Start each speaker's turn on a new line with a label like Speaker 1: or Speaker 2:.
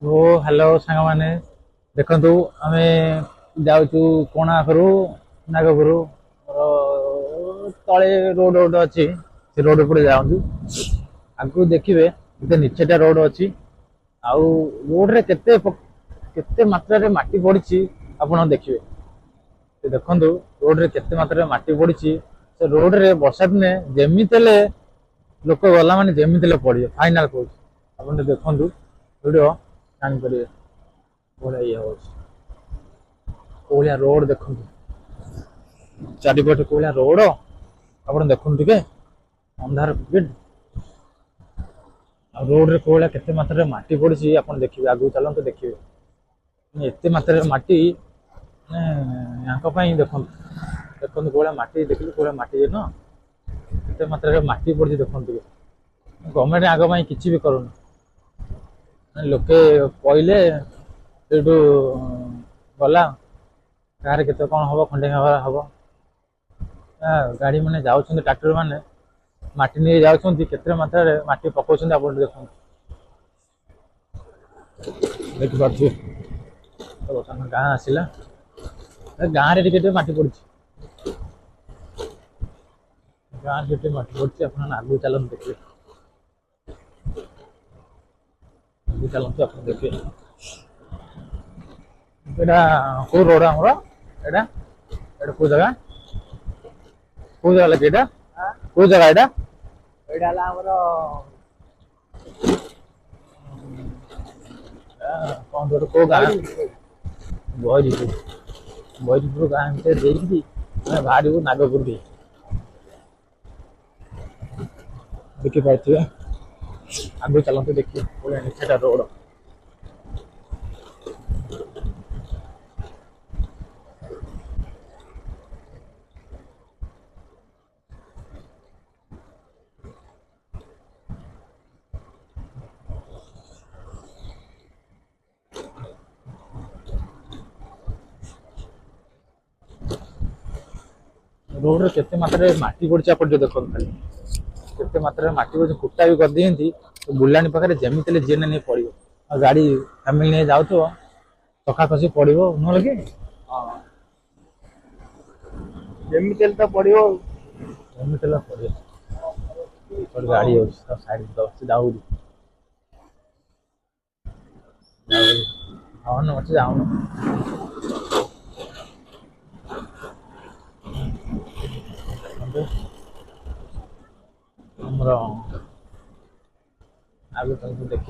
Speaker 1: ଓ hello ସାଙ୍ଗମାନେ, ଦେଖନ୍ତୁ ଆମେ ଯାଉଛୁ କୋଣାର୍କରୁ ନାଗପୁର। ତଳେ ରୋଡ ଗୋଟେ ଅଛି, ସେ ରୋଡ ଉପରେ ଯାଆନ୍ତୁ। ଆଗକୁ ଦେଖିବେ ଗୋଟେ ନିଚେଟା ରୋଡ ଅଛି। ଆଉ ରୋଡରେ କେତେ ମାତ୍ରାରେ ମାଟି ପଡିଛି ଆପଣ ଦେଖିବେ। ଦେଖନ୍ତୁ ରୋଡରେ କେତେ ମାତ୍ରାରେ ମାଟି ପଡିଛି। ସେ ରୋଡରେ ବର୍ଷା ଦିନେ ଯେମିତି ହେଲେ ଲୋକ ଗଲା ମାନେ ଯେମିତି ହେଲେ ପଡିବ, ଫାଇନାଲ କହୁଛି। ଆପଣ ଟିକେ ଦେଖନ୍ତୁ ଭିଡିଓ ଜାଣିପାରିବେ କୋଉଭଳିଆ ଇଏ ହଉଛି। କୋଉଭଳିଆ ରୋଡ ଦେଖନ୍ତୁ, ଚାରିପଟେ କୋଉଭଳିଆ ରୋଡ ଆପଣ ଦେଖନ୍ତୁ ଟିକେ। ଅନ୍ଧାର ଆଉ ରୋଡରେ କୋଉଭଳିଆ କେତେ ମାତ୍ରାରେ ମାଟି ପଡିଛି ଆପଣ ଦେଖିବେ। ଆଗକୁ ଚାଲନ୍ତୁ ଦେଖିବେ। ଏତେ ମାତ୍ରାରେ ମାଟି ୟାଙ୍କ ପାଇଁ ଦେଖନ୍ତୁ କୋଉଭଳିଆ ମାଟି ଦେଖିଲୁ, କୋଉଭଳିଆ ମାଟି ନୁହଁ, କେତେ ମାତ୍ରାରେ ମାଟି ପଡିଛି ଦେଖନ୍ତୁ ଟିକେ। ଗଭର୍ଣ୍ଣମେଣ୍ଟ ଆଗ ପାଇଁ କିଛି ବି କରୁନି। ଲୋକେ କହିଲେ ସେଇଠୁ ଗଲା, କାହାର କେତେ କଣ ହବ, ଖଣ୍ଡିଆ ଖାବରା ହବ। ଗାଡି ମାନେ ଯାଉଛନ୍ତି, ଟ୍ରାକ୍ଟର ମାନେ ମାଟି ନେଇ ଯାଉଛନ୍ତି, କେତେ ମାତ୍ରାରେ ମାଟି ପକଉଛନ୍ତି ଆପଣ ଦେଖନ୍ତୁ। ଦେଖିପାରୁଥିବେ ବର୍ତ୍ତମାନ ଗାଁ ଆସିଲା, ଗାଁରେ ଟିକେ ଟିକେ ମାଟି ପଡିଛି। ଗାଁରେ ଟିକେ ମାଟି ପଡିଛି, ଆପଣ ଆଗକୁ ଚାଲନ୍ତୁ ଦେଖିବେ। ଆଗକୁ ଚାଲନ୍ତୁ ଆପଣ ଦେଖିବେ। ଏଇଟା କୋଉ ରୋଡ ଆମର? ଏଇଟା କୋଉ ଜାଗା? କୋଉ ଜାଗା ଲାଗି ଏଇଟା? କୋଉ ଜାଗା ଏଇଟା? ଏଇଟା ହେଲା ଆମର କଣ ଗୋଟେ କୋଉ ଗାଁ? ବୈରୀପୁର ଗାଁ ଭିତରେ ଦେଇକି ଆମେ ବାହାରିବୁ ନାଗପୁର ଦେଇ। ଦେଖିପାରୁଥିବେ, ଆଗକୁ ଚାଲନ୍ତୁ ଦେଖିବେ କୋଉଭଳିଆ ନିଚେଟା ରୋଡ। ରୋଡରେ କେତେ ମାତ୍ରାରେ ମାଟି ପଡିଛି ଆପଣ ଟିକେ ଦେଖନ୍ତୁ ଖାଲି। କେତେ ମାତ୍ରାରେ ମାଟି ପଡିଛି, କୁଟା ବି କରିଦେଇଛନ୍ତି ବୁଲାଣି ପାଖରେ, ଯେମିତି ହେଲେ ଯିଏ ନା ନେଇ ପଡିବ। ଆଉ ଗାଡି ଫ୍ୟାମିଲି ନେଇ ଯାଉଥିବ, ଚକା ଖସି ପଡିବ ନହେଲେ କି। ହଁ, ଯେମିତି ହେଲେ ତ ପଡିବ ଆଉ। ଯେମିତି ହେଲେ ପଡିବ। ଗୋଟେ ଗାଡି ଅଛି ତା ସାଇଡରେ ତ ଅଛି, ଯାଉନି। ହର୍ନ ଅଛି, ଯାଉନି। ଆମର ଆଗକୁ ଚାଲନ୍ତୁ ଦେଖିବା।